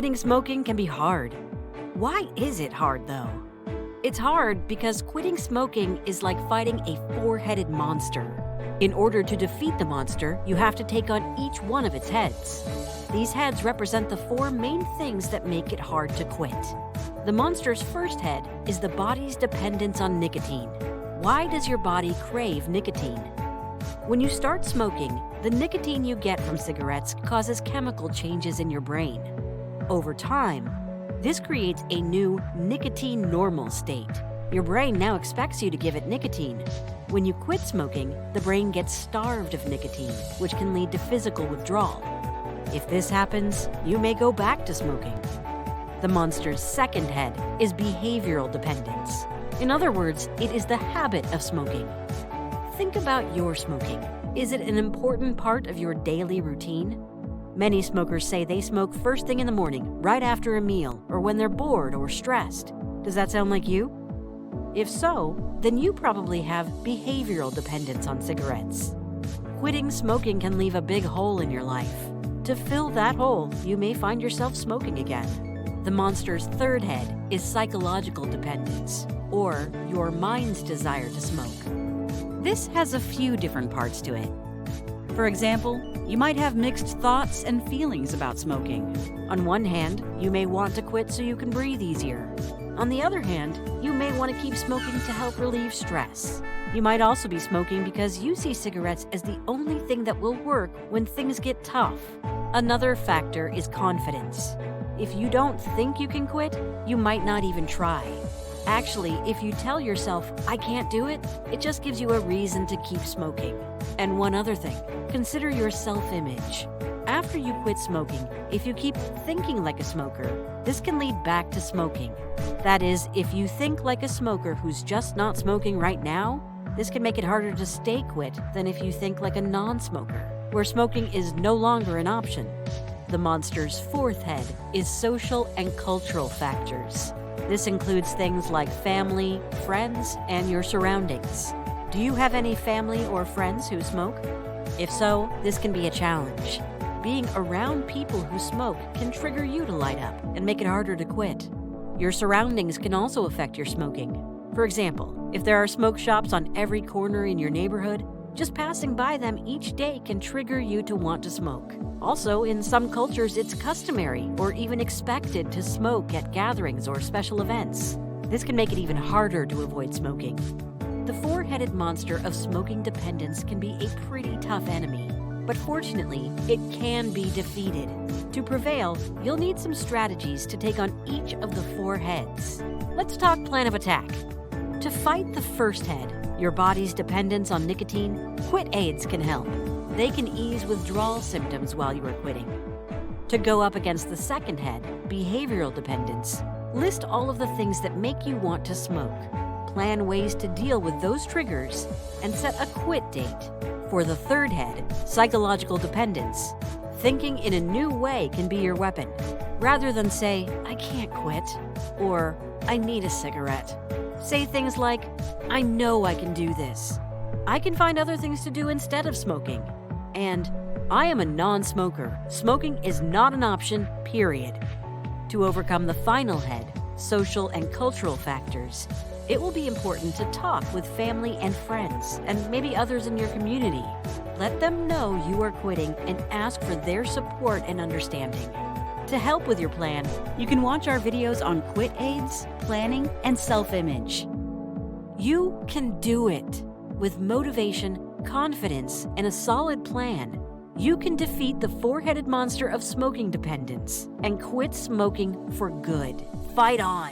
Quitting smoking can be hard. Why is it hard, though? It's hard because quitting smoking is like fighting a four-headed monster. In order to defeat the monster, you have to take on each one of its heads. These heads represent the four main things that make it hard to quit. The monster's first head is the body's dependence on nicotine. Why does your body crave nicotine? When you start smoking, the nicotine you get from cigarettes causes chemical changes in your brain. Over time, this creates a new nicotine normal state. Your brain now expects you to give it nicotine. When you quit smoking, the brain gets starved of nicotine, which can lead to physical withdrawal. If this happens, you may go back to smoking. The monster's second head is behavioral dependence. In other words, it is the habit of smoking. Think about your smoking. Is it an important part of your daily routine? Many smokers say they smoke first thing in the morning, right after a meal, or when they're bored or stressed. Does that sound like you? If so, then you probably have behavioral dependence on cigarettes. Quitting smoking can leave a big hole in your life. To fill that hole, you may find yourself smoking again. The monster's third head is psychological dependence, or your mind's desire to smoke. This has a few different parts to it. For example, you might have mixed thoughts and feelings about smoking. On one hand, you may want to quit so you can breathe easier. On the other hand, you may want to keep smoking to help relieve stress. You might also be smoking because you see cigarettes as the only thing that will work when things get tough. Another factor is confidence. If you don't think you can quit, you might not even try. Actually, if you tell yourself, "I can't do it," it just gives you a reason to keep smoking. And one other thing, consider your self-image. After you quit smoking, if you keep thinking like a smoker, this can lead back to smoking. That is, if you think like a smoker who's just not smoking right now, this can make it harder to stay quit than if you think like a non-smoker, where smoking is no longer an option. The monster's fourth head is social and cultural factors. This includes things like family, friends, and your surroundings. Do you have any family or friends who smoke? If so, this can be a challenge. Being around people who smoke can trigger you to light up and make it harder to quit. Your surroundings can also affect your smoking. For example, if there are smoke shops on every corner in your neighborhood, just passing by them each day can trigger you to want to smoke. Also, in some cultures, it's customary or even expected to smoke at gatherings or special events. This can make it even harder to avoid smoking. The four-headed monster of smoking dependence can be a pretty tough enemy, but fortunately, it can be defeated. To prevail, you'll need some strategies to take on each of the four heads. Let's talk plan of attack. To fight the first head, your body's dependence on nicotine, quit aids can help. They can ease withdrawal symptoms while you are quitting. To go up against the second head, behavioral dependence, list all of the things that make you want to smoke. Plan ways to deal with those triggers and set a quit date. For the third head, psychological dependence, thinking in a new way can be your weapon. Rather than say, "I can't quit," or "I need a cigarette," say things like, "I know I can do this. I can find other things to do instead of smoking." And, "I am a non-smoker. Smoking is not an option, period." To overcome the final head, social and cultural factors, it will be important to talk with family and friends, and maybe others in your community. Let them know you are quitting and ask for their support and understanding. To help with your plan, you can watch our videos on quit aids, planning, and self-image. You can do it. With motivation, confidence, and a solid plan, you can defeat the four-headed monster of smoking dependence and quit smoking for good. Fight on!